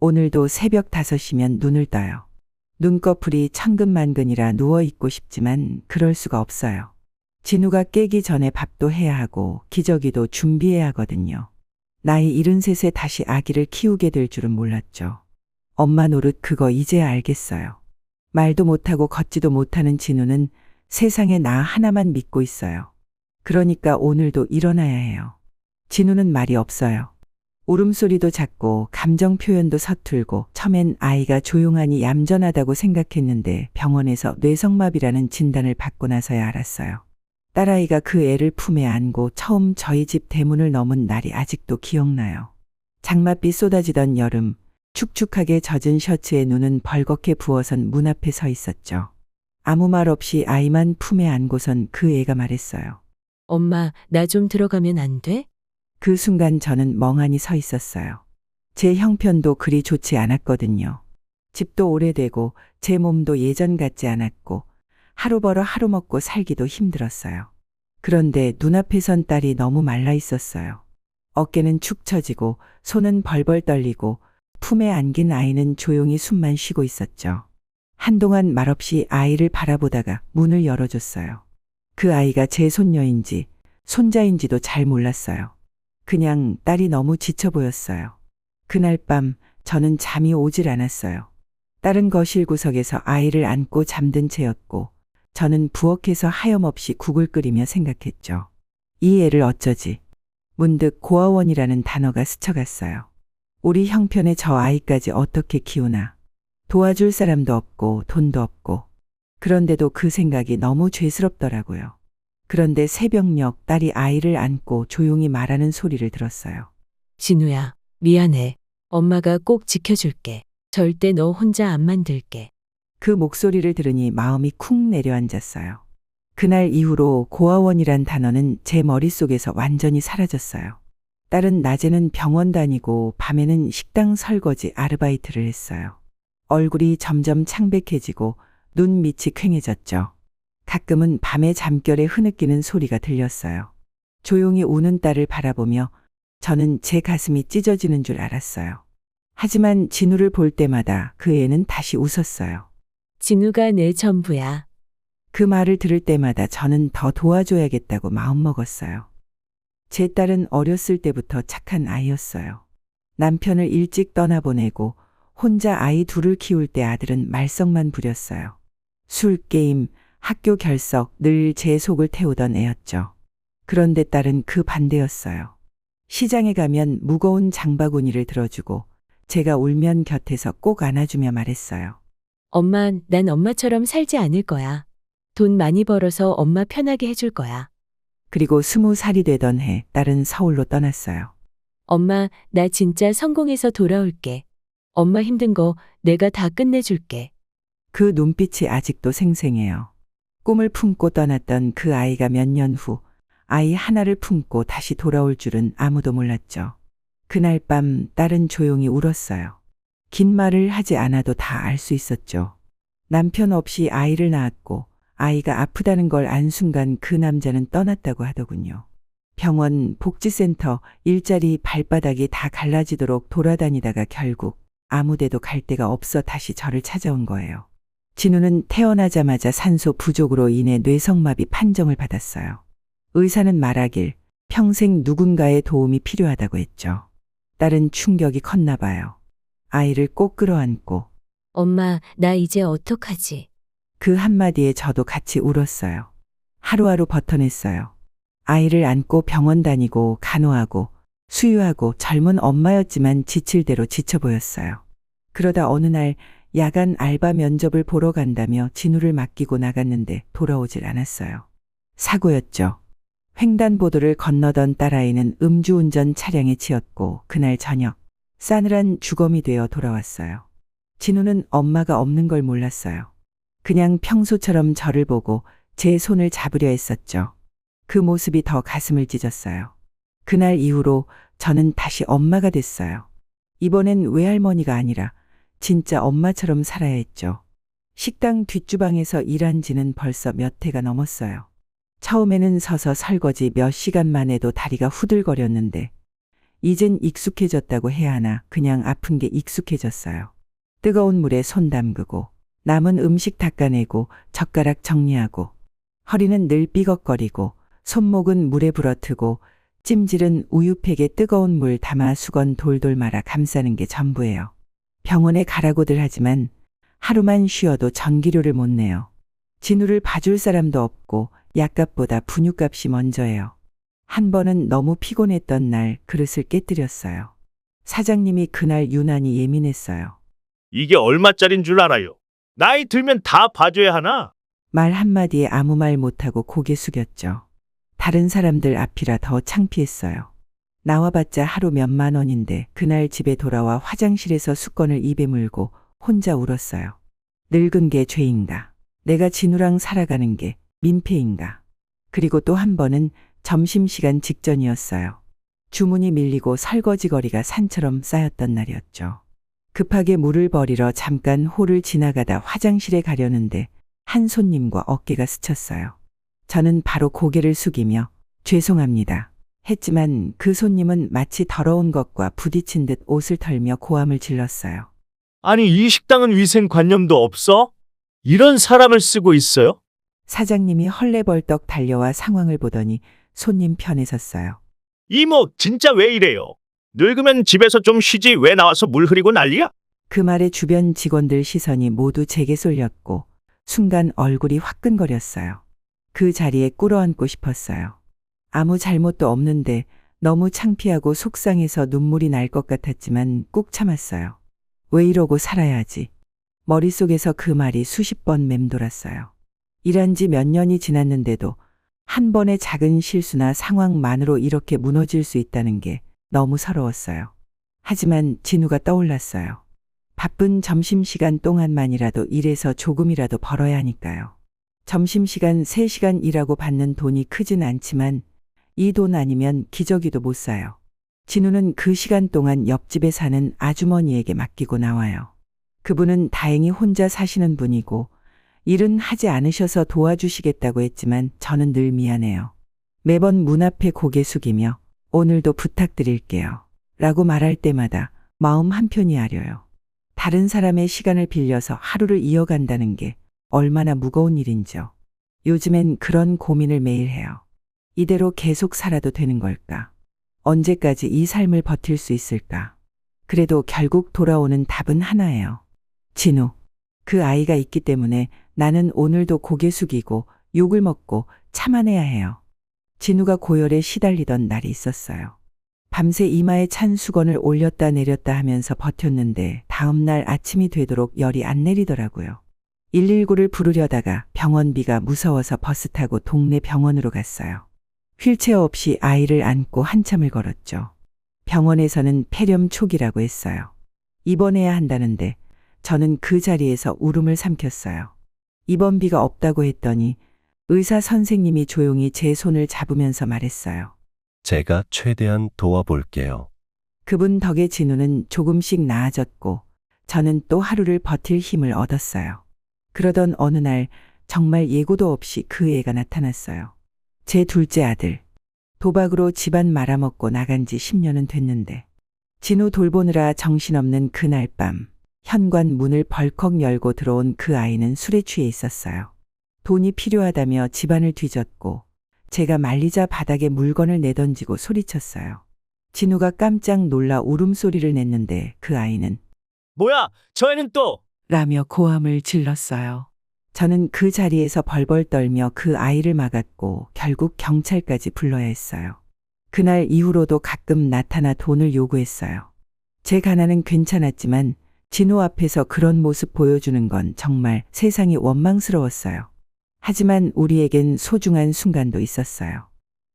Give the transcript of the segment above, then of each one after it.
오늘도 새벽 5시면 눈을 떠요. 눈꺼풀이 천근만근이라 누워있고 싶지만 그럴 수가 없어요. 진우가 깨기 전에 밥도 해야 하고 기저귀도 준비해야 하거든요. 나이 73에 다시 아기를 키우게 될 줄은 몰랐죠. 엄마 노릇 그거 이제야 알겠어요. 말도 못하고 걷지도 못하는 진우는 세상에 나 하나만 믿고 있어요. 그러니까 오늘도 일어나야 해요. 진우는 말이 없어요. 울음소리도 작고 감정 표현도 서툴고 처음엔 아이가 조용하니 얌전하다고 생각했는데 병원에서 뇌성마비라는 진단을 받고 나서야 알았어요. 딸아이가 그 애를 품에 안고 처음 저희 집 대문을 넘은 날이 아직도 기억나요. 장맛비 쏟아지던 여름, 축축하게 젖은 셔츠에 눈은 벌겋게 부어선 문 앞에 서 있었죠. 아무 말 없이 아이만 품에 안고선 그 애가 말했어요. 엄마, 나 좀 들어가면 안 돼? 그 순간 저는 멍하니 서 있었어요. 제 형편도 그리 좋지 않았거든요. 집도 오래되고 제 몸도 예전 같지 않았고 하루 벌어 하루 먹고 살기도 힘들었어요. 그런데 눈앞에 선 딸이 너무 말라 있었어요. 어깨는 축 처지고 손은 벌벌 떨리고 품에 안긴 아이는 조용히 숨만 쉬고 있었죠. 한동안 말없이 아이를 바라보다가 문을 열어줬어요. 그 아이가 제 손녀인지 손자인지도 잘 몰랐어요. 그냥 딸이 너무 지쳐 보였어요. 그날 밤 저는 잠이 오질 않았어요. 딸은 거실 구석에서 아이를 안고 잠든 채였고 저는 부엌에서 하염없이 국을 끓이며 생각했죠. 이 애를 어쩌지? 문득 고아원이라는 단어가 스쳐갔어요. 우리 형편의 저 아이까지 어떻게 키우나? 도와줄 사람도 없고 돈도 없고. 그런데도 그 생각이 너무 죄스럽더라고요. 그런데 새벽녘 딸이 아이를 안고 조용히 말하는 소리를 들었어요. 진우야, 미안해. 엄마가 꼭 지켜줄게. 절대 너 혼자 안 만들게. 그 목소리를 들으니 마음이 쿵 내려앉았어요. 그날 이후로 고아원이란 단어는 제 머릿속에서 완전히 사라졌어요. 딸은 낮에는 병원 다니고 밤에는 식당 설거지 아르바이트를 했어요. 얼굴이 점점 창백해지고 눈 밑이 퀭해졌죠. 가끔은 밤에 잠결에 흐느끼는 소리가 들렸어요. 조용히 우는 딸을 바라보며 저는 제 가슴이 찢어지는 줄 알았어요. 하지만 진우를 볼 때마다 그 애는 다시 웃었어요. 진우가 내 전부야. 그 말을 들을 때마다 저는 더 도와줘야겠다고 마음먹었어요. 제 딸은 어렸을 때부터 착한 아이였어요. 남편을 일찍 떠나보내고 혼자 아이 둘을 키울 때 아들은 말썽만 부렸어요. 술, 게임, 학교 결석 늘 제 속을 태우던 애였죠. 그런데 딸은 그 반대였어요. 시장에 가면 무거운 장바구니를 들어주고 제가 울면 곁에서 꼭 안아주며 말했어요. 엄마, 난 엄마처럼 살지 않을 거야. 돈 많이 벌어서 엄마 편하게 해줄 거야. 그리고 20살이 되던 해 딸은 서울로 떠났어요. 엄마, 나 진짜 성공해서 돌아올게. 엄마 힘든 거 내가 다 끝내줄게. 그 눈빛이 아직도 생생해요. 꿈을 품고 떠났던 그 아이가 몇 년 후 아이 하나를 품고 다시 돌아올 줄은 아무도 몰랐죠. 그날 밤 딸은 조용히 울었어요. 긴 말을 하지 않아도 다 알 수 있었죠. 남편 없이 아이를 낳았고 아이가 아프다는 걸 안 순간 그 남자는 떠났다고 하더군요. 병원, 복지센터, 일자리 발바닥이 다 갈라지도록 돌아다니다가 결국 아무데도 갈 데가 없어 다시 저를 찾아온 거예요. 진우는 태어나자마자 산소 부족으로 인해 뇌성마비 판정을 받았어요. 의사는 말하길 평생 누군가의 도움이 필요하다고 했죠. 딸은 충격이 컸나 봐요. 아이를 꼭 끌어안고 엄마, 나 이제 어떡하지? 그 한마디에 저도 같이 울었어요. 하루하루 버텨냈어요. 아이를 안고 병원 다니고 간호하고 수유하고 젊은 엄마였지만 지칠 대로 지쳐 보였어요. 그러다 어느 날 야간 알바 면접을 보러 간다며 진우를 맡기고 나갔는데 돌아오질 않았어요. 사고였죠. 횡단보도를 건너던 딸아이는 음주운전 차량에 치였고 그날 저녁 싸늘한 주검이 되어 돌아왔어요. 진우는 엄마가 없는 걸 몰랐어요. 그냥 평소처럼 저를 보고 제 손을 잡으려 했었죠. 그 모습이 더 가슴을 찢었어요. 그날 이후로 저는 다시 엄마가 됐어요. 이번엔 외할머니가 아니라 진짜 엄마처럼 살아야 했죠. 식당 뒷주방에서 일한 지는 벌써 몇 해가 넘었어요. 처음에는 서서 설거지 몇 시간만 해도 다리가 후들거렸는데 이젠 익숙해졌다고 해야 하나 그냥 아픈 게 익숙해졌어요. 뜨거운 물에 손 담그고 남은 음식 닦아내고 젓가락 정리하고 허리는 늘 삐걱거리고 손목은 물에 불어트고 찜질은 우유팩에 뜨거운 물 담아 수건 돌돌 말아 감싸는 게 전부예요. 병원에 가라고들 하지만 하루만 쉬어도 전기료를 못 내요. 진우를 봐줄 사람도 없고 약값보다 분유값이 먼저예요. 한 번은 너무 피곤했던 날 그릇을 깨뜨렸어요. 사장님이 그날 유난히 예민했어요. 이게 얼마짜린 줄 알아요? 나이 들면 다 봐줘야 하나? 말 한마디에 아무 말 못하고 고개 숙였죠. 다른 사람들 앞이라 더 창피했어요. 나와봤자 하루 몇만 원인데 그날 집에 돌아와 화장실에서 수건을 입에 물고 혼자 울었어요. 늙은 게 죄인가? 내가 진우랑 살아가는 게 민폐인가? 그리고 또 한 번은 점심시간 직전이었어요. 주문이 밀리고 설거지거리가 산처럼 쌓였던 날이었죠. 급하게 물을 버리러 잠깐 홀을 지나가다 화장실에 가려는데 한 손님과 어깨가 스쳤어요. 저는 바로 고개를 숙이며 죄송합니다 했지만 그 손님은 마치 더러운 것과 부딪힌 듯 옷을 털며 고함을 질렀어요. 아니, 이 식당은 위생관념도 없어? 이런 사람을 쓰고 있어요? 사장님이 헐레벌떡 달려와 상황을 보더니 손님 편에 섰어요. 이모, 진짜 왜 이래요? 늙으면 집에서 좀 쉬지 왜 나와서 물 흐리고 난리야? 그 말에 주변 직원들 시선이 모두 제게 쏠렸고 순간 얼굴이 화끈거렸어요. 그 자리에 꿇어앉고 싶었어요. 아무 잘못도 없는데 너무 창피하고 속상해서 눈물이 날 것 같았지만 꾹 참았어요. 왜 이러고 살아야지. 머릿속에서 그 말이 수십 번 맴돌았어요. 일한 지 몇 년이 지났는데도 한 번의 작은 실수나 상황만으로 이렇게 무너질 수 있다는 게 너무 서러웠어요. 하지만 진우가 떠올랐어요. 바쁜 점심시간 동안만이라도 일해서 조금이라도 벌어야 하니까요. 점심시간 3시간 일하고 받는 돈이 크진 않지만 이 돈 아니면 기저귀도 못 사요. 진우는 그 시간 동안 옆집에 사는 아주머니에게 맡기고 나와요. 그분은 다행히 혼자 사시는 분이고 일은 하지 않으셔서 도와주시겠다고 했지만 저는 늘 미안해요. 매번 문 앞에 고개 숙이며 오늘도 부탁드릴게요 라고 말할 때마다 마음 한편이 아려요. 다른 사람의 시간을 빌려서 하루를 이어간다는 게 얼마나 무거운 일인지요. 요즘엔 그런 고민을 매일 해요. 이대로 계속 살아도 되는 걸까? 언제까지 이 삶을 버틸 수 있을까? 그래도 결국 돌아오는 답은 하나예요. 진우. 그 아이가 있기 때문에 나는 오늘도 고개 숙이고 욕을 먹고 참아내야 해요. 진우가 고열에 시달리던 날이 있었어요. 밤새 이마에 찬 수건을 올렸다 내렸다 하면서 버텼는데 다음 날 아침이 되도록 열이 안 내리더라고요. 119를 부르려다가 병원비가 무서워서 버스 타고 동네 병원으로 갔어요. 휠체어 없이 아이를 안고 한참을 걸었죠. 병원에서는 폐렴 초기라고 했어요. 입원해야 한다는데 저는 그 자리에서 울음을 삼켰어요. 입원비가 없다고 했더니 의사 선생님이 조용히 제 손을 잡으면서 말했어요. 제가 최대한 도와볼게요. 그분 덕에 진우는 조금씩 나아졌고 저는 또 하루를 버틸 힘을 얻었어요. 그러던 어느 날 정말 예고도 없이 그 애가 나타났어요. 제 둘째 아들. 도박으로 집안 말아먹고 나간 지 10년은 됐는데 진우 돌보느라 정신없는 그날 밤 현관 문을 벌컥 열고 들어온 그 아이는 술에 취해 있었어요. 돈이 필요하다며 집안을 뒤졌고 제가 말리자 바닥에 물건을 내던지고 소리쳤어요. 진우가 깜짝 놀라 울음소리를 냈는데 그 아이는 뭐야, 저 애는 또! 라며 고함을 질렀어요. 저는 그 자리에서 벌벌 떨며 그 아이를 막았고 결국 경찰까지 불러야 했어요. 그날 이후로도 가끔 나타나 돈을 요구했어요. 제 가난은 괜찮았지만 진우 앞에서 그런 모습 보여주는 건 정말 세상이 원망스러웠어요. 하지만 우리에겐 소중한 순간도 있었어요.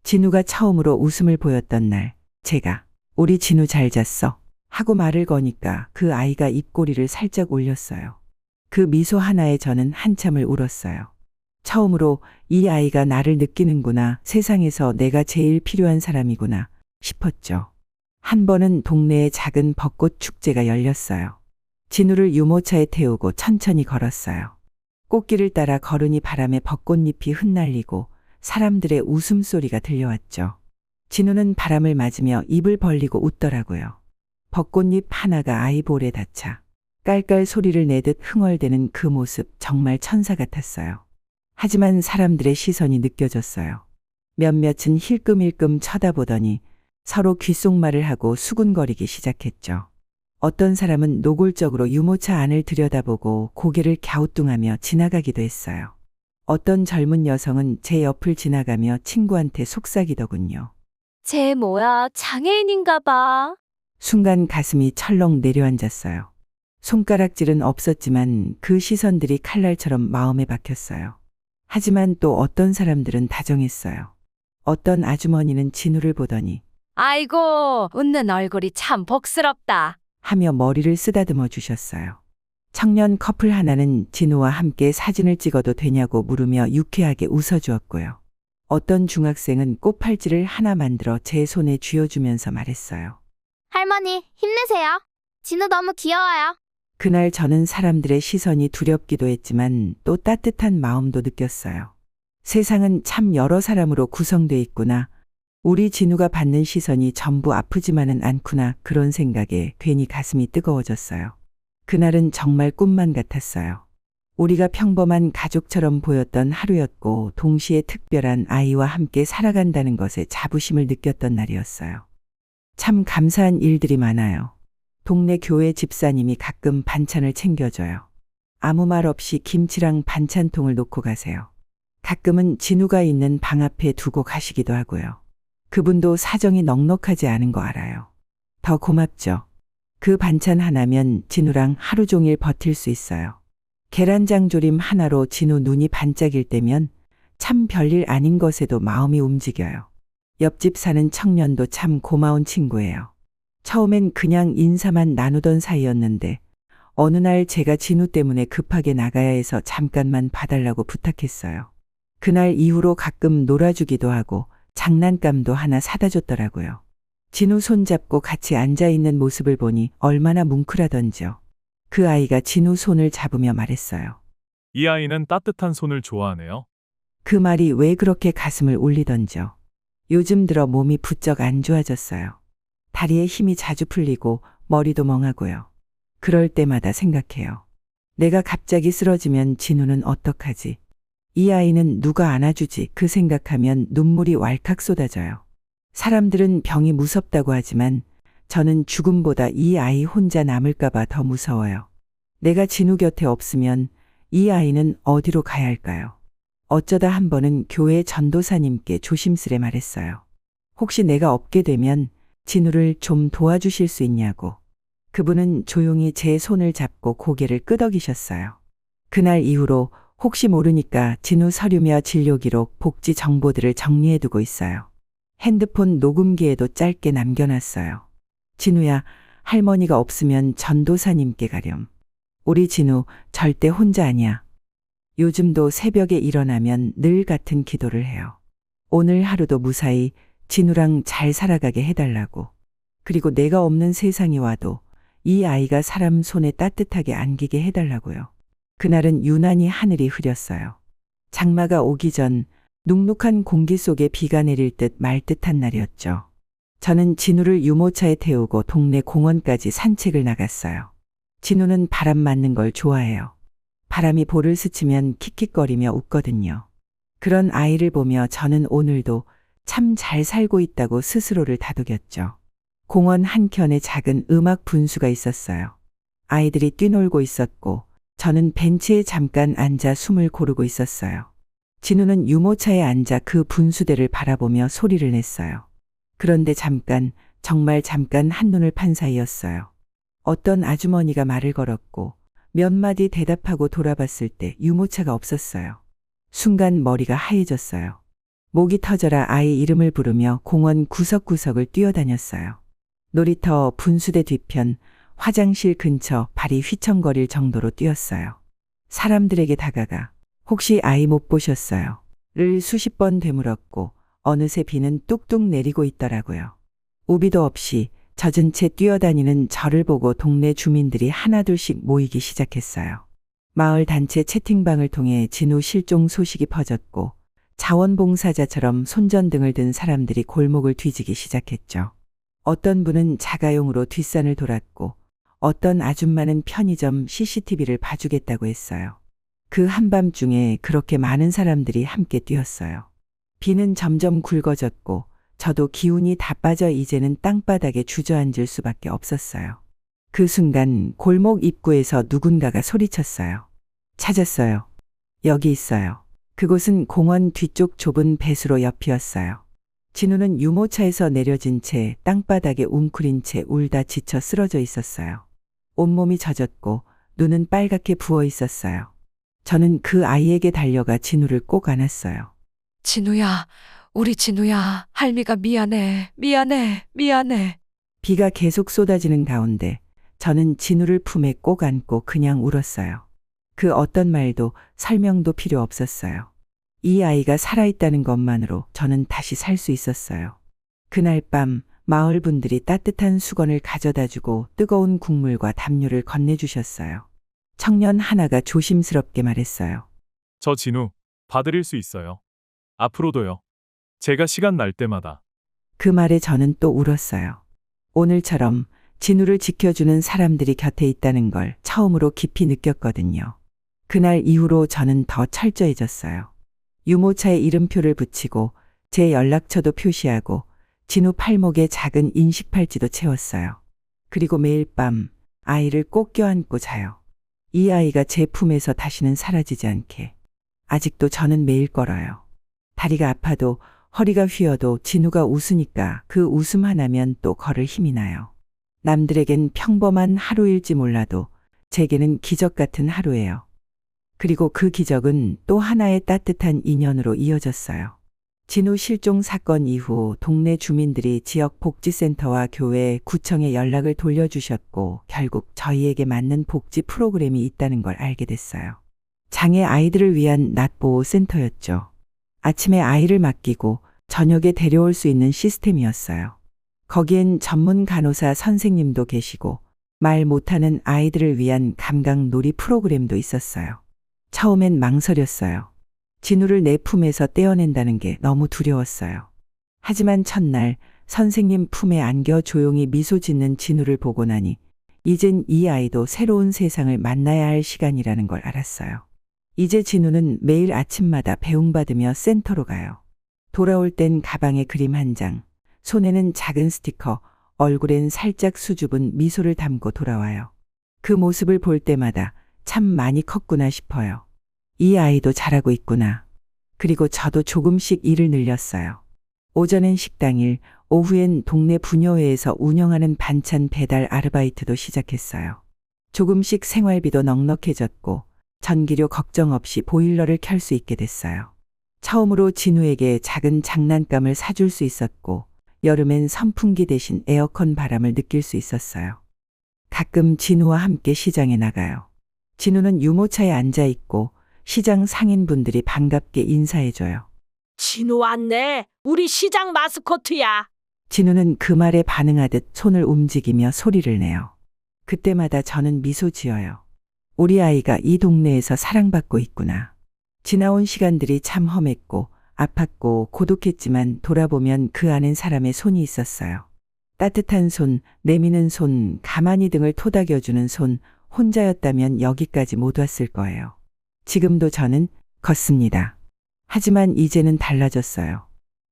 진우가 처음으로 웃음을 보였던 날 제가 우리 진우 잘 잤어 하고 말을 거니까 그 아이가 입꼬리를 살짝 올렸어요. 그 미소 하나에 저는 한참을 울었어요. 처음으로 이 아이가 나를 느끼는구나, 세상에서 내가 제일 필요한 사람이구나 싶었죠. 한 번은 동네에 작은 벚꽃 축제가 열렸어요. 진우를 유모차에 태우고 천천히 걸었어요. 꽃길을 따라 걸으니 바람에 벚꽃잎이 흩날리고 사람들의 웃음소리가 들려왔죠. 진우는 바람을 맞으며 입을 벌리고 웃더라고요. 벚꽃잎 하나가 아이 볼에 닿자 깔깔 소리를 내듯 흥얼대는 그 모습 정말 천사 같았어요. 하지만 사람들의 시선이 느껴졌어요. 몇몇은 힐끔힐끔 쳐다보더니 서로 귓속말을 하고 수군거리기 시작했죠. 어떤 사람은 노골적으로 유모차 안을 들여다보고 고개를 갸우뚱하며 지나가기도 했어요. 어떤 젊은 여성은 제 옆을 지나가며 친구한테 속삭이더군요. 쟤 뭐야, 장애인인가 봐. 순간 가슴이 철렁 내려앉았어요. 손가락질은 없었지만 그 시선들이 칼날처럼 마음에 박혔어요. 하지만 또 어떤 사람들은 다정했어요. 어떤 아주머니는 진우를 보더니 아이고, 웃는 얼굴이 참 복스럽다. 하며 머리를 쓰다듬어 주셨어요. 청년 커플 하나는 진우와 함께 사진을 찍어도 되냐고 물으며 유쾌하게 웃어주었고요. 어떤 중학생은 꽃팔찌를 하나 만들어 제 손에 쥐어주면서 말했어요. 할머니, 힘내세요. 진우 너무 귀여워요. 그날 저는 사람들의 시선이 두렵기도 했지만 또 따뜻한 마음도 느꼈어요. 세상은 참 여러 사람으로 구성돼 있구나. 우리 진우가 받는 시선이 전부 아프지만은 않구나. 그런 생각에 괜히 가슴이 뜨거워졌어요. 그날은 정말 꿈만 같았어요. 우리가 평범한 가족처럼 보였던 하루였고 동시에 특별한 아이와 함께 살아간다는 것에 자부심을 느꼈던 날이었어요. 참 감사한 일들이 많아요. 동네 교회 집사님이 가끔 반찬을 챙겨줘요. 아무 말 없이 김치랑 반찬통을 놓고 가세요. 가끔은 진우가 있는 방 앞에 두고 가시기도 하고요. 그분도 사정이 넉넉하지 않은 거 알아요. 더 고맙죠. 그 반찬 하나면 진우랑 하루 종일 버틸 수 있어요. 계란장조림 하나로 진우 눈이 반짝일 때면 참 별일 아닌 것에도 마음이 움직여요. 옆집 사는 청년도 참 고마운 친구예요. 처음엔 그냥 인사만 나누던 사이였는데 어느 날 제가 진우 때문에 급하게 나가야 해서 잠깐만 봐달라고 부탁했어요. 그날 이후로 가끔 놀아주기도 하고 장난감도 하나 사다 줬더라고요. 진우 손잡고 같이 앉아있는 모습을 보니 얼마나 뭉클하던지요. 그 아이가 진우 손을 잡으며 말했어요. 이 아이는 따뜻한 손을 좋아하네요. 그 말이 왜 그렇게 가슴을 울리던지요. 요즘 들어 몸이 부쩍 안 좋아졌어요. 다리에 힘이 자주 풀리고 머리도 멍하고요. 그럴 때마다 생각해요. 내가 갑자기 쓰러지면 진우는 어떡하지? 이 아이는 누가 안아주지? 그 생각하면 눈물이 왈칵 쏟아져요. 사람들은 병이 무섭다고 하지만 저는 죽음보다 이 아이 혼자 남을까봐 더 무서워요. 내가 진우 곁에 없으면 이 아이는 어디로 가야 할까요? 어쩌다 한 번은 교회 전도사님께 조심스레 말했어요. 혹시 내가 없게 되면 진우를 좀 도와주실 수 있냐고. 그분은 조용히 제 손을 잡고 고개를 끄덕이셨어요. 그날 이후로 혹시 모르니까 진우 서류며 진료기록, 복지 정보들을 정리해두고 있어요. 핸드폰 녹음기에도 짧게 남겨놨어요. 진우야, 할머니가 없으면 전도사님께 가렴. 우리 진우 절대 혼자 아니야. 요즘도 새벽에 일어나면 늘 같은 기도를 해요. 오늘 하루도 무사히 진우랑 잘 살아가게 해달라고. 그리고 내가 없는 세상이 와도 이 아이가 사람 손에 따뜻하게 안기게 해달라고요. 그날은 유난히 하늘이 흐렸어요. 장마가 오기 전 눅눅한 공기 속에 비가 내릴 듯 말 듯한 날이었죠. 저는 진우를 유모차에 태우고 동네 공원까지 산책을 나갔어요. 진우는 바람 맞는 걸 좋아해요. 바람이 볼을 스치면 킥킥거리며 웃거든요. 그런 아이를 보며 저는 오늘도 참 잘 살고 있다고 스스로를 다독였죠. 공원 한켠에 작은 음악 분수가 있었어요. 아이들이 뛰놀고 있었고 저는 벤치에 잠깐 앉아 숨을 고르고 있었어요. 진우는 유모차에 앉아 그 분수대를 바라보며 소리를 냈어요. 그런데 잠깐, 정말 잠깐 한눈을 판 사이였어요. 어떤 아주머니가 말을 걸었고 몇 마디 대답하고 돌아봤을 때 유모차가 없었어요. 순간 머리가 하얘졌어요. 목이 터져라 아이 이름을 부르며 공원 구석구석을 뛰어다녔어요. 놀이터, 분수대 뒤편, 화장실 근처 발이 휘청거릴 정도로 뛰었어요. 사람들에게 다가가 혹시 아이 못 보셨어요? 를 수십 번 되물었고 어느새 비는 뚝뚝 내리고 있더라고요. 우비도 없이 젖은 채 뛰어다니는 저를 보고 동네 주민들이 하나둘씩 모이기 시작했어요. 마을 단체 채팅방을 통해 진우 실종 소식이 퍼졌고 자원봉사자처럼 손전등을 든 사람들이 골목을 뒤지기 시작했죠. 어떤 분은 자가용으로 뒷산을 돌았고 어떤 아줌마는 편의점 CCTV를 봐주겠다고 했어요. 그 한밤중에 그렇게 많은 사람들이 함께 뛰었어요. 비는 점점 굵어졌고 저도 기운이 다 빠져 이제는 땅바닥에 주저앉을 수밖에 없었어요. 그 순간 골목 입구에서 누군가가 소리쳤어요. 찾았어요. 여기 있어요. 그곳은 공원 뒤쪽 좁은 배수로 옆이었어요. 진우는 유모차에서 내려진 채 땅바닥에 웅크린 채 울다 지쳐 쓰러져 있었어요. 온몸이 젖었고 눈은 빨갛게 부어 있었어요. 저는 그 아이에게 달려가 진우를 꼭 안았어요. 진우야, 우리 진우야, 할미가 미안해, 미안해, 미안해. 비가 계속 쏟아지는 가운데 저는 진우를 품에 꼭 안고 그냥 울었어요. 그 어떤 말도 설명도 필요 없었어요. 이 아이가 살아있다는 것만으로 저는 다시 살 수 있었어요. 그날 밤 마을 분들이 따뜻한 수건을 가져다 주고 뜨거운 국물과 담요를 건네주셨어요. 청년 하나가 조심스럽게 말했어요. 저 진우, 봐드릴 수 있어요. 앞으로도요. 제가 시간 날 때마다. 그 말에 저는 또 울었어요. 오늘처럼 진우를 지켜주는 사람들이 곁에 있다는 걸 처음으로 깊이 느꼈거든요. 그날 이후로 저는 더 철저해졌어요. 유모차에 이름표를 붙이고 제 연락처도 표시하고 진우 팔목에 작은 인식 팔찌도 채웠어요. 그리고 매일 밤 아이를 꼭 껴안고 자요. 이 아이가 제 품에서 다시는 사라지지 않게. 아직도 저는 매일 걸어요. 다리가 아파도 허리가 휘어도 진우가 웃으니까 그 웃음 하나면 또 걸을 힘이 나요. 남들에겐 평범한 하루일지 몰라도 제게는 기적 같은 하루예요. 그리고 그 기적은 또 하나의 따뜻한 인연으로 이어졌어요. 진우 실종 사건 이후 동네 주민들이 지역 복지센터와 교회, 구청에 연락을 돌려주셨고 결국 저희에게 맞는 복지 프로그램이 있다는 걸 알게 됐어요. 장애 아이들을 위한 낮보호센터였죠. 아침에 아이를 맡기고 저녁에 데려올 수 있는 시스템이었어요. 거기엔 전문 간호사 선생님도 계시고 말 못하는 아이들을 위한 감각놀이 프로그램도 있었어요. 처음엔 망설였어요. 진우를 내 품에서 떼어낸다는 게 너무 두려웠어요. 하지만 첫날 선생님 품에 안겨 조용히 미소 짓는 진우를 보고 나니 이젠 이 아이도 새로운 세상을 만나야 할 시간이라는 걸 알았어요. 이제 진우는 매일 아침마다 배웅받으며 센터로 가요. 돌아올 땐 가방에 그림 한 장, 손에는 작은 스티커, 얼굴엔 살짝 수줍은 미소를 담고 돌아와요. 그 모습을 볼 때마다 참 많이 컸구나 싶어요. 이 아이도 잘하고 있구나. 그리고 저도 조금씩 일을 늘렸어요. 오전엔 식당일, 오후엔 동네 부녀회에서 운영하는 반찬 배달 아르바이트도 시작했어요. 조금씩 생활비도 넉넉해졌고 전기료 걱정 없이 보일러를 켤 수 있게 됐어요. 처음으로 진우에게 작은 장난감을 사줄 수 있었고 여름엔 선풍기 대신 에어컨 바람을 느낄 수 있었어요. 가끔 진우와 함께 시장에 나가요. 진우는 유모차에 앉아 있고 시장 상인분들이 반갑게 인사해줘요. 진우 왔네. 우리 시장 마스코트야. 진우는 그 말에 반응하듯 손을 움직이며 소리를 내요. 그때마다 저는 미소 지어요. 우리 아이가 이 동네에서 사랑받고 있구나. 지나온 시간들이 참 험했고 아팠고 고독했지만 돌아보면 그 안엔 사람의 손이 있었어요. 따뜻한 손, 내미는 손, 가만히 등을 토닥여주는 손, 혼자였다면 여기까지 못 왔을 거예요. 지금도 저는 걷습니다. 하지만 이제는 달라졌어요.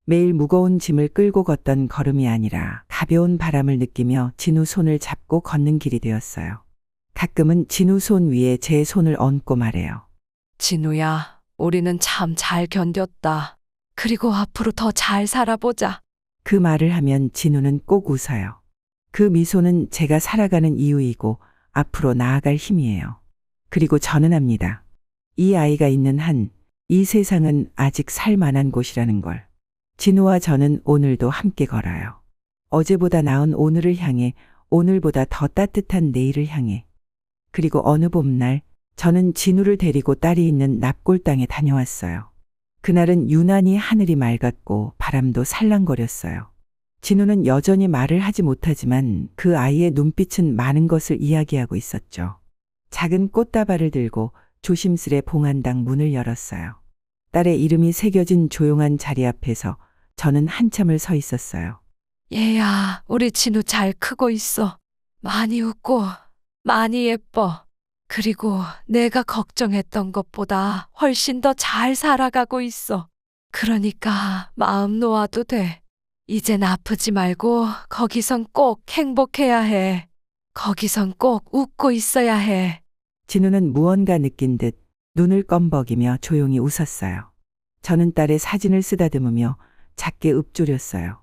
매일 무거운 짐을 끌고 걷던 걸음이 아니라 가벼운 바람을 느끼며 진우 손을 잡고 걷는 길이 되었어요. 가끔은 진우 손 위에 제 손을 얹고 말해요. 진우야, 우리는 참 잘 견뎠다. 그리고 앞으로 더 잘 살아보자. 그 말을 하면 진우는 꼭 웃어요. 그 미소는 제가 살아가는 이유이고 앞으로 나아갈 힘이에요. 그리고 저는 압니다. 이 아이가 있는 한 이 세상은 아직 살 만한 곳이라는 걸. 진우와 저는 오늘도 함께 걸어요. 어제보다 나은 오늘을 향해, 오늘보다 더 따뜻한 내일을 향해. 그리고 어느 봄날 저는 진우를 데리고 딸이 있는 납골 땅에 다녀왔어요. 그날은 유난히 하늘이 맑았고 바람도 살랑거렸어요. 진우는 여전히 말을 하지 못하지만 그 아이의 눈빛은 많은 것을 이야기하고 있었죠. 작은 꽃다발을 들고 조심스레 봉안당 문을 열었어요. 딸의 이름이 새겨진 조용한 자리 앞에서 저는 한참을 서 있었어요. 얘야, 우리 진우 잘 크고 있어. 많이 웃고, 많이 예뻐. 그리고 내가 걱정했던 것보다 훨씬 더 잘 살아가고 있어. 그러니까 마음 놓아도 돼. 이젠 아프지 말고 거기선 꼭 행복해야 해. 거기선 꼭 웃고 있어야 해. 진우는 무언가 느낀 듯 눈을 껌벅이며 조용히 웃었어요. 저는 딸의 사진을 쓰다듬으며 작게 읊조렸어요.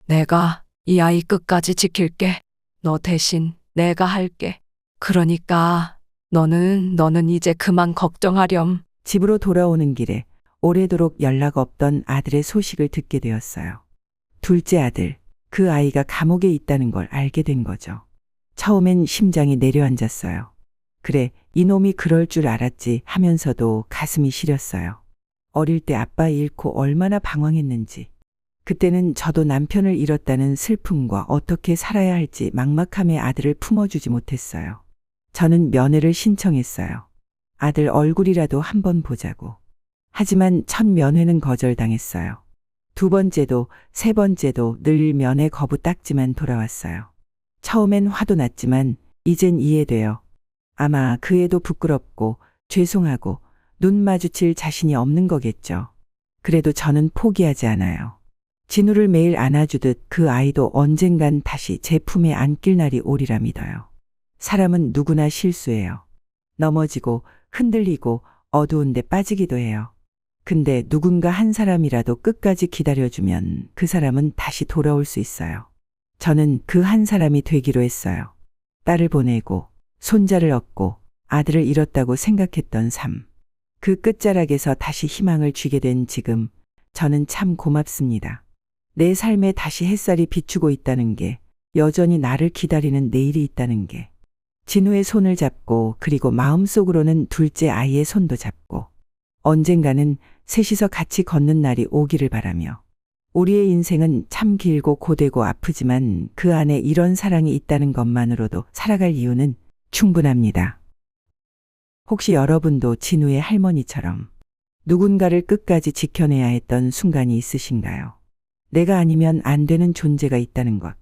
내가 이 아이 끝까지 지킬게. 너 대신 내가 할게. 그러니까 너는 이제 그만 걱정하렴. 집으로 돌아오는 길에 오래도록 연락 없던 아들의 소식을 듣게 되었어요. 둘째 아들, 그 아이가 감옥에 있다는 걸 알게 된 거죠. 처음엔 심장이 내려앉았어요. 그래, 이놈이 그럴 줄 알았지 하면서도 가슴이 시렸어요. 어릴 때 아빠 잃고 얼마나 방황했는지. 그때는 저도 남편을 잃었다는 슬픔과 어떻게 살아야 할지 막막함에 아들을 품어주지 못했어요. 저는 면회를 신청했어요. 아들 얼굴이라도 한번 보자고. 하지만 첫 면회는 거절당했어요. 두 번째도 세 번째도 늘 면회 거부 딱지만 돌아왔어요. 처음엔 화도 났지만 이젠 이해돼요. 아마 그 애도 부끄럽고 죄송하고 눈 마주칠 자신이 없는 거겠죠. 그래도 저는 포기하지 않아요. 진우를 매일 안아주듯 그 아이도 언젠간 다시 제 품에 안길 날이 오리라 믿어요. 사람은 누구나 실수해요. 넘어지고 흔들리고 어두운 데 빠지기도 해요. 근데 누군가 한 사람이라도 끝까지 기다려주면 그 사람은 다시 돌아올 수 있어요. 저는 그 한 사람이 되기로 했어요. 딸을 보내고 손자를 얻고 아들을 잃었다고 생각했던 삶. 그 끝자락에서 다시 희망을 쥐게 된 지금 저는 참 고맙습니다. 내 삶에 다시 햇살이 비추고 있다는 게, 여전히 나를 기다리는 내일이 있다는 게. 진우의 손을 잡고 그리고 마음속으로는 둘째 아이의 손도 잡고 언젠가는 셋이서 같이 걷는 날이 오기를 바라며, 우리의 인생은 참 길고 고되고 아프지만 그 안에 이런 사랑이 있다는 것만으로도 살아갈 이유는 충분합니다. 혹시 여러분도 진우의 할머니처럼 누군가를 끝까지 지켜내야 했던 순간이 있으신가요? 내가 아니면 안 되는 존재가 있다는 것.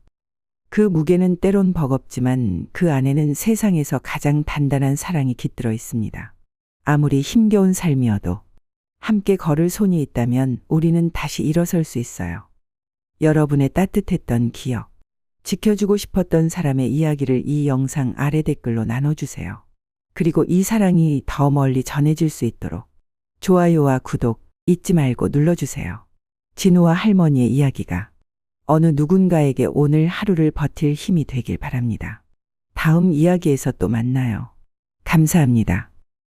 그 무게는 때론 버겁지만 그 안에는 세상에서 가장 단단한 사랑이 깃들어 있습니다. 아무리 힘겨운 삶이어도 함께 걸을 손이 있다면 우리는 다시 일어설 수 있어요. 여러분의 따뜻했던 기억, 지켜주고 싶었던 사람의 이야기를 이 영상 아래 댓글로 나눠주세요. 그리고 이 사랑이 더 멀리 전해질 수 있도록 좋아요와 구독 잊지 말고 눌러주세요. 진우와 할머니의 이야기가 어느 누군가에게 오늘 하루를 버틸 힘이 되길 바랍니다. 다음 이야기에서 또 만나요. 감사합니다.